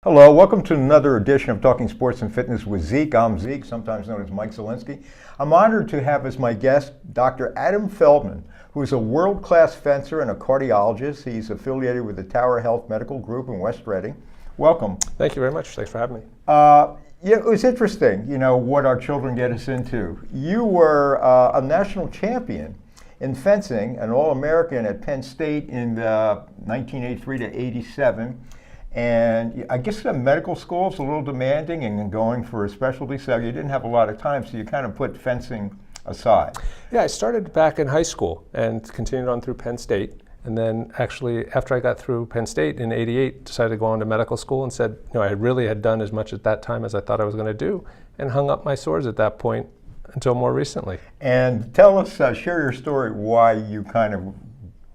Hello, welcome to another edition of Talking Sports and Fitness with Zeke. I'm Zeke, sometimes known as Mike Zielinski. I'm honored to have as my guest Dr. Adam Feldman, who is a world-class fencer and a cardiologist. He's affiliated with the Tower Health Medical Group in West Reading. Welcome. Thank you very much. Thanks for having me. Yeah, it was interesting, what our children get us into. You were a national champion in fencing, an All-American at Penn State in 1983 to 87. And I guess the medical school is a little demanding and going for a specialty, so you didn't have a lot of time, so you kind of put fencing aside. Yeah, I started back in high school and continued on through Penn State. And then actually, after I got through Penn State in '88, decided to go on to medical school and said, I really had done as much at that time as I thought I was going to do, and hung up my swords at that point until more recently. And tell us, share your story, why you kind of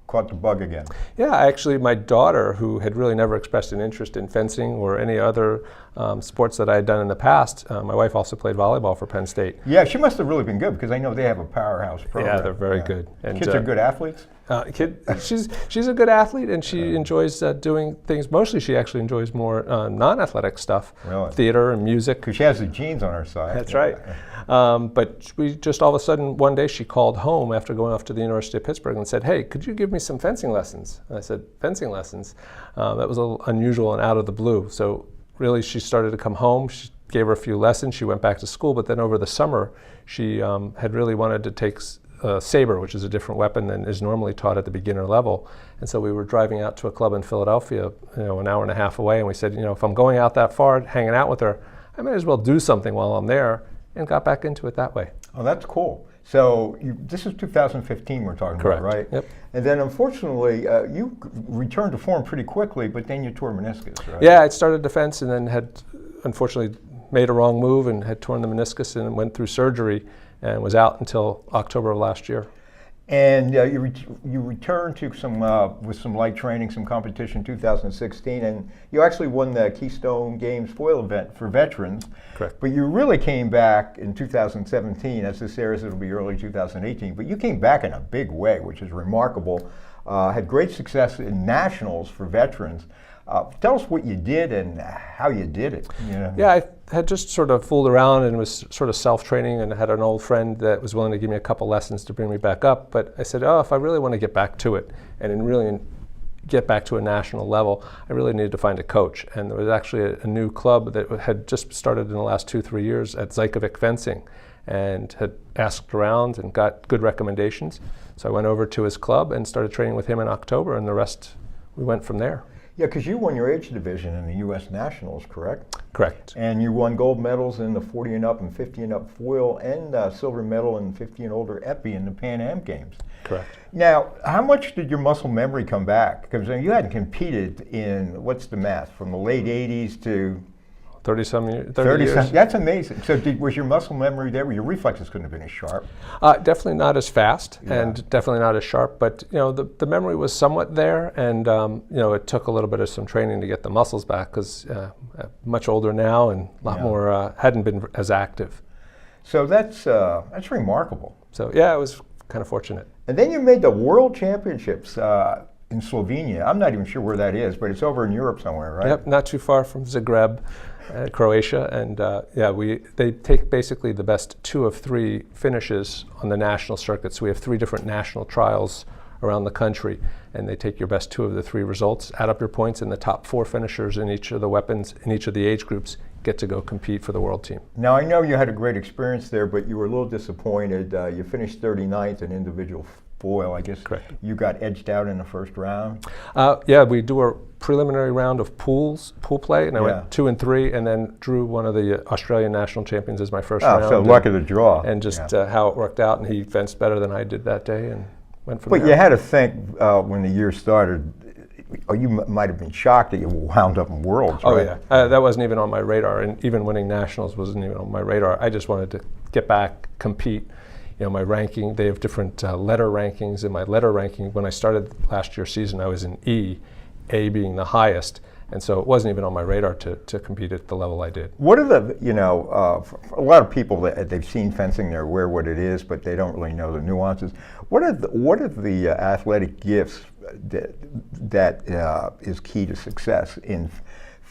caught the bug again. Yeah, actually my daughter, who had really never expressed an interest in fencing or any other sports that I had done in the past, my wife also played volleyball for Penn State. Yeah, she must have really been good because I know they have a powerhouse program. Yeah, they're very good. And kids are good athletes? She's a good athlete, and she enjoys doing things. Mostly she actually enjoys more non-athletic stuff, really? Theater and music. Because she has the genes on her side. That's right. But we just all of a sudden, one day she called home after going off to the University of Pittsburgh and said, hey, could you give me some fencing lessons? And I said, fencing lessons? That was a little unusual and out of the blue. So really she started to come home. She gave her a few lessons. She went back to school, but then over the summer she had really wanted to take saber, which is a different weapon than is normally taught at the beginner level. And so we were driving out to a club in Philadelphia, an hour and a half away, and we said, if I'm going out that far, hanging out with her, I might as well do something while I'm there, and got back into it that way. Oh, that's cool. So this is 2015 we're talking Correct. about, right? Yep. And then unfortunately, you returned to form pretty quickly, but then you tore meniscus, right? Yeah, I started defense and then had unfortunately made a wrong move and had torn the meniscus and went through surgery and was out until October of last year. And you returned to with some light training, some competition in 2016, and you actually won the Keystone Games foil event for veterans. Correct. But you really came back in 2017. As this airs, it'll be early 2018. But you came back in a big way, which is remarkable. Had great success in nationals for veterans. Tell us what you did and how you did it. Yeah, I had just sort of fooled around and was sort of self-training, and had an old friend that was willing to give me a couple lessons to bring me back up. But I said, if I really want to get back to it and really get back to a national level, I really needed to find a coach. And there was actually a new club that had just started in the last 2-3 years at Zeke Fencing, and had asked around and got good recommendations. So I went over to his club and started training with him in October, and the rest, we went from there. Yeah, because you won your age division in the U.S. Nationals, correct? Correct. And you won gold medals in the 40 and up and 50 and up foil, and silver medal in 50 and older Epee in the Pan Am Games. Correct. Now, how much did your muscle memory come back? Because you hadn't competed in, what's the math, from the late 80s to 30 years. That's amazing. So was your muscle memory there? Your reflexes couldn't have been as sharp. Definitely not as fast, and definitely not as sharp. But the memory was somewhat there, and it took a little bit of some training to get the muscles back, because much older now and a lot more hadn't been as active. So that's remarkable. So yeah, I was kind of fortunate. And then you made the World Championships in Slovenia. I'm not even sure where that is, but it's over in Europe somewhere, right? Yep, not too far from Zagreb. Croatia, and they take basically the best 2 of 3 finishes on the national circuit. So we have 3 different national trials around the country, and they take your best 2 of the 3 results, add up your points, and the top 4 finishers in each of the weapons, in each of the age groups, get to go compete for the world team. Now, I know you had a great experience there, but you were a little disappointed. You finished 39th in individual foil, I guess. Correct. You got edged out in the first round. Yeah, we do a preliminary round of pool play, and I went 2 and 3, and then drew one of the Australian national champions as my first round. So luck of the draw. And just how it worked out, and he fenced better than I did that day, and went from there. But you had to think when the year started, you might have been shocked that you wound up in Worlds, right? Oh yeah, that wasn't even on my radar, and even winning nationals wasn't even on my radar. I just wanted to get back, compete. My ranking, they have different letter rankings. In my letter ranking, when I started last year's season, I was in E, A being the highest, and so it wasn't even on my radar to compete at the level I did. What are the, a lot of people, they've seen fencing, they're aware what it is, but they don't really know the nuances. What are the athletic gifts that is key to success in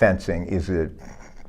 fencing? Is it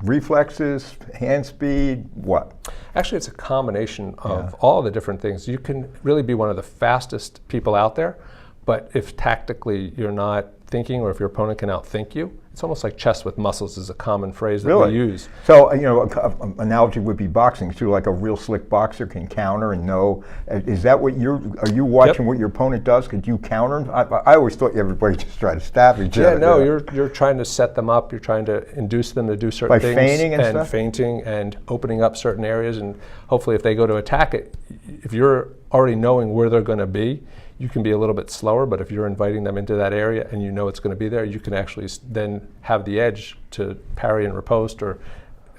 reflexes, hand speed, what? Actually, it's a combination of all the different things. You can really be one of the fastest people out there, but if tactically you're not thinking, or if your opponent can outthink you, it's almost like chess with muscles is a common phrase that we use. So, an analogy would be boxing too. Like a real slick boxer can counter and know. Is that what are you watching what your opponent does? Could you counter? I always thought everybody just tried to stab each other. Yeah, no, you're trying to set them up. You're trying to induce them to do certain things. By feigning and stuff? Feinting and opening up certain areas, and hopefully if they go to attack it, if you're already knowing where they're going to be, you can be a little bit slower, but if you're inviting them into that area and you know it's going to be there, you can actually then have the edge to parry and riposte or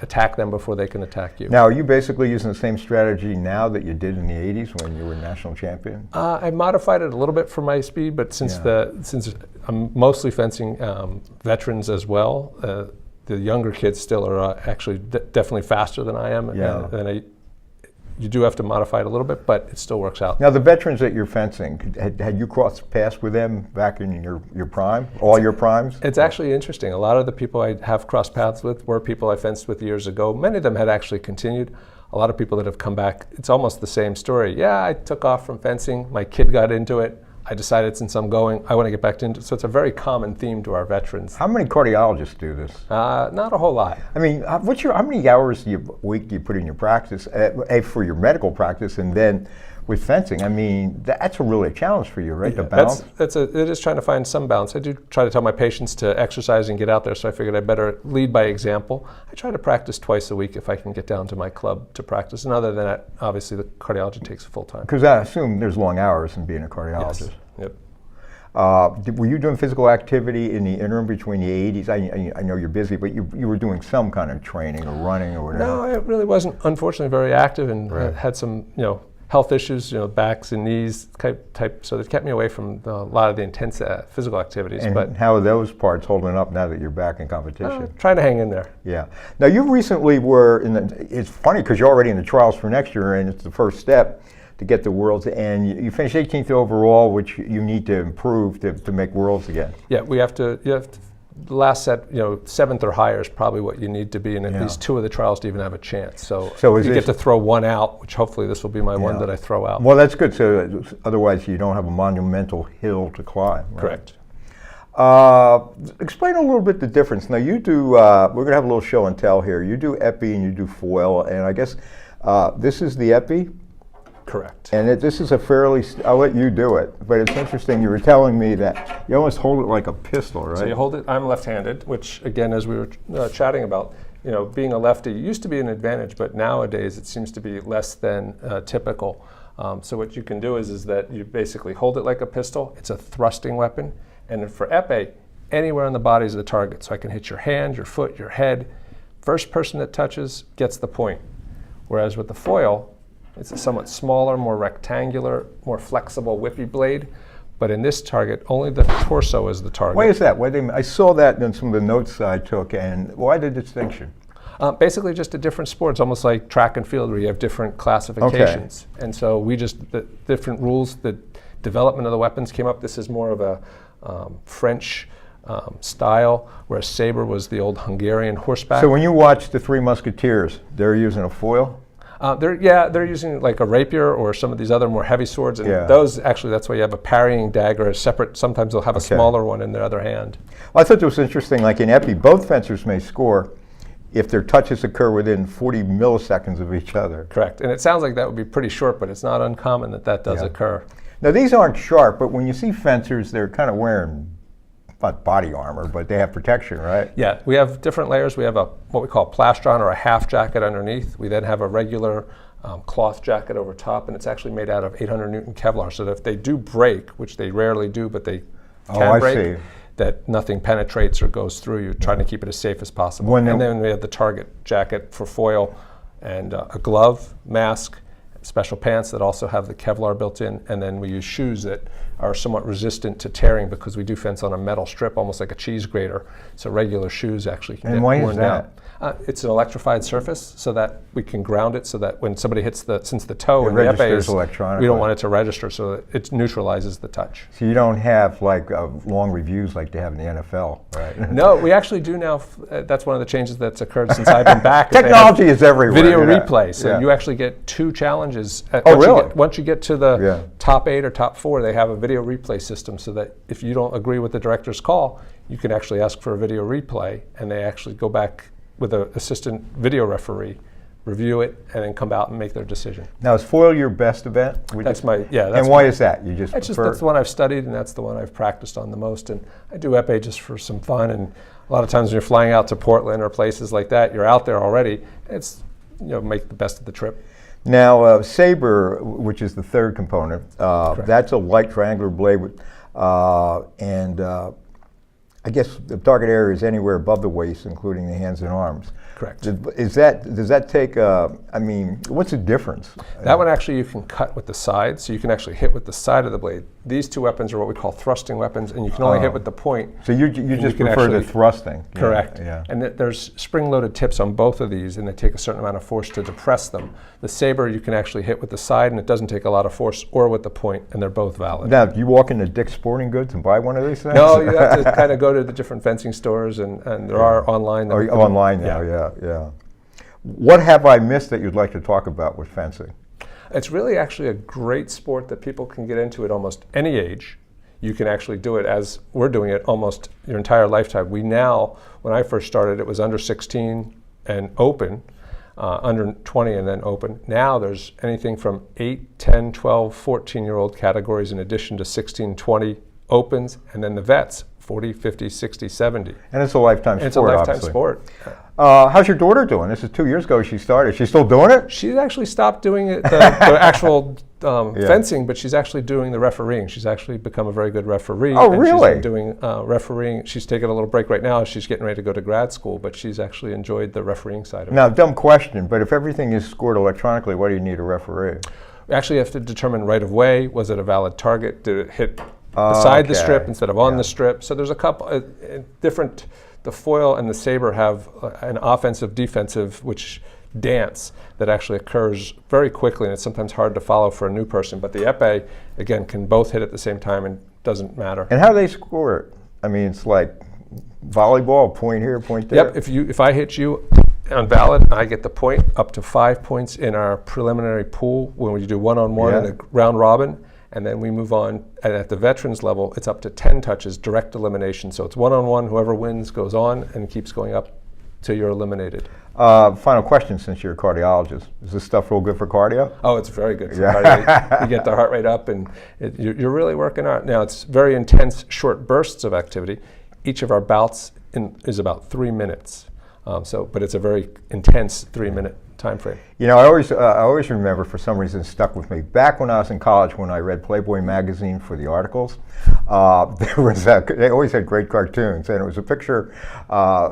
attack them before they can attack you. Now, are you basically using the same strategy now that you did in the 80s when you were national champion? I modified it a little bit for my speed, but since I'm mostly fencing veterans as well, the younger kids still are actually definitely faster than I am. You do have to modify it a little bit, but it still works out. Now, the veterans that you're fencing, had you crossed paths with them back in your prime, all your primes? It's actually interesting. A lot of the people I have crossed paths with were people I fenced with years ago. Many of them had actually continued. A lot of people that have come back, it's almost the same story. Yeah, I took off from fencing. My kid got into it. I decided since I'm going, I want to get back into it. So it's a very common theme to our veterans. How many cardiologists do this? Not a whole lot. I mean, how many hours a week do you put in your practice, for your medical practice, and then with fencing? I mean, that's really a challenge for you, right? Yeah, the balance? It is trying to find some balance. I do try to tell my patients to exercise and get out there, so I figured I better lead by example. I try to practice twice a week if I can get down to my club to practice. And other than that, obviously the cardiology takes full time. Because I assume there's long hours in being a cardiologist. Yes. Yep. Were you doing physical activity in the interim between the 80s? I know you're busy, but you were doing some kind of training or running or whatever. No, I really wasn't, unfortunately, very active, and had some, health issues, backs and knees type. So it kept me away from a lot of the intense physical activities. And how are those parts holding up now that you're back in competition? Trying to hang in there. Yeah. Now, you recently were it's funny because you're already in the trials for next year, and it's the first step to get the Worlds, and you finished 18th overall, which you need to improve to make Worlds again. Yeah, you have to, the last set, 7th or higher is probably what you need to be in at least 2 of the trials to even have a chance. So you get to throw one out, which hopefully this will be my one that I throw out. Well, that's good. So otherwise you don't have a monumental hill to climb. Right? Correct. Explain a little bit the difference. Now you do, we're going to have a little show and tell here. You do Epee and you do foil, and I guess this is the Epee? Correct. And this is I'll let you do it, but it's interesting, you were telling me that you almost hold it like a pistol, right? So you hold it, I'm left-handed, which again, as we were chatting about, being a lefty used to be an advantage, but nowadays it seems to be less than typical. So what you can do is that you basically hold it like a pistol. It's a thrusting weapon. And for Epee, anywhere on the body is the target. So I can hit your hand, your foot, your head. First person that touches gets the point. Whereas with the foil, it's a somewhat smaller, more rectangular, more flexible whippy blade. But in this target, only the torso is the target. Why is that? I saw that in some of the notes I took, and why the distinction? Basically just a different sport. It's almost like track and field where you have different classifications. Okay. And so the different rules, the development of the weapons came up. This is more of a French style, whereas saber was the old Hungarian horseback. So when you watch the Three Musketeers, they're using a foil? They're using like a rapier or some of these other more heavy swords, and those actually, that's why you have a parrying dagger, a separate. Sometimes they'll have a smaller one in their other hand. Well, I thought it was interesting. Like in Epee, both fencers may score if their touches occur within 40 milliseconds of each other. Correct, and it sounds like that would be pretty short, but it's not uncommon that does occur. Now these aren't sharp, but when you see fencers, they're kind of wearing not body armor, but they have protection, right? Yeah, we have different layers. We have what we call plastron, or a half jacket underneath. We then have a regular cloth jacket over top, and it's actually made out of 800 Newton Kevlar, so that if they do break, which they rarely do, but they can break, that nothing penetrates or goes through you, trying to keep it as safe as possible. And then we have the target jacket for foil, and a glove, mask, special pants that also have the Kevlar built in, and then we use shoes that are somewhat resistant to tearing because we do fence on a metal strip, almost like a cheese grater. So regular shoes actually can And get why is worn that? down. It's an electrified surface, so that we can ground it, so that when somebody hits since the toe and the epee registers is, electronically. we don't want it to register, so that it neutralizes the touch. So you don't have like long reviews like they have in the NFL, right? No, we actually do now. That's one of the changes that's occurred since I've been back. Technology is everywhere. Video yeah. replay, so Yeah. you actually get 2 challenges. Oh, really? Once you get to the Yeah. top 8 or top 4, they have a video replay system, so that if you don't agree with the director's call, you can actually ask for a video replay, and they actually go back with an assistant video referee, review it, and then come out and make their decision. Now, is foil your best event? That's my, yeah. And why is that? You just That's prefer? the one I've studied, and that's the one I've practiced on the most. And I do epee just for some fun. And a lot of times when you're flying out to Portland or places like that, you're out there already. It's, make the best of the trip. Now, saber, which is the third component, that's a light triangular blade with, I guess the target area is anywhere above the waist, including the hands and arms. Correct. Does that take, what's the difference? That one actually you can cut with the side, so you can actually hit with the side of the blade. These 2 weapons are what we call thrusting weapons, and you can only hit with the point. So you just prefer the thrusting? Correct. Yeah. And there's spring-loaded tips on both of these, and they take a certain amount of force to depress them. The saber you can actually hit with the side, and it doesn't take a lot of force, or with the point, and they're both valid. Now, do you walk into Dick's Sporting Goods and buy one of these things? No, you have to kind of go to the different fencing stores, and there are online. Oh, online now, yeah. What have I missed that you'd like to talk about with fencing? It's really actually a great sport that people can get into at almost any age. You can actually do it as we're doing it almost your entire lifetime. We now, when I first started, it was under 16 and open, under 20 and then open. Now there's anything from 8, 10, 12, 14-year-old categories in addition to 16, 20 opens, and then the vets, 40, 50, 60, 70. And it's a lifetime sport, It's a lifetime obviously. sport. How's your daughter doing? This is 2 years ago she started. She's still doing it? She's actually stopped doing it, the actual fencing, but she's actually doing the refereeing. She's actually become a very good referee. Oh, and really? She's been doing refereeing. She's taken a little break right now. She's getting ready to go to grad school, but she's actually enjoyed the refereeing side of it. Now, dumb question, but if everything is scored electronically, why do you need a referee? We actually have to determine right of way. Was it a valid target? Did it hit beside the strip instead of on the strip? So there's a couple different. The foil and the saber have an offensive, defensive, which dance that actually occurs very quickly, and it's sometimes hard to follow for a new person. But the epee, again, can both hit at the same time and doesn't matter. And how do they score it? I mean, it's like volleyball, point here, point there. Yep, if I hit you on valid, I get the point, up to 5 points in our preliminary pool when we do one-on-one and a round robin. And then we move on, and at the veterans level, it's up to 10 touches, direct elimination. So it's one-on-one, whoever wins goes on and keeps going up till you're eliminated. Final question, since you're a cardiologist. Is this stuff real good for cardio? Oh, it's very good for cardio. You get the heart rate up, and you're really working out. Now, it's very intense, short bursts of activity. Each of our bouts is about 3 minutes. But it's a very intense 3-minute time frame. You know, I always remember, for some reason, it stuck with me. Back when I was in college, when I read Playboy magazine for the articles, they always had great cartoons, and it was a picture.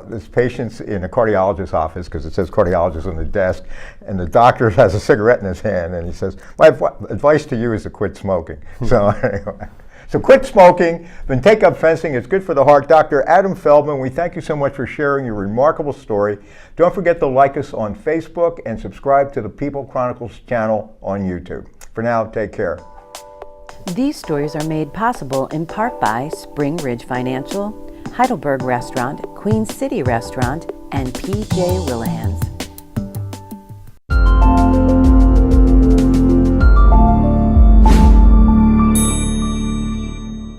This patient's in a cardiologist's office, because it says cardiologist on the desk, and the doctor has a cigarette in his hand, and he says, "My advice to you is to quit smoking." So anyway. So quit smoking, then take up fencing. It's good for the heart. Dr. Adam Feldman, we thank you so much for sharing your remarkable story. Don't forget to like us on Facebook and subscribe to the People Chronicles channel on YouTube. For now, take care. These stories are made possible in part by Spring Ridge Financial, Heidelberg Restaurant, Queen City Restaurant, and P.J. Willahans.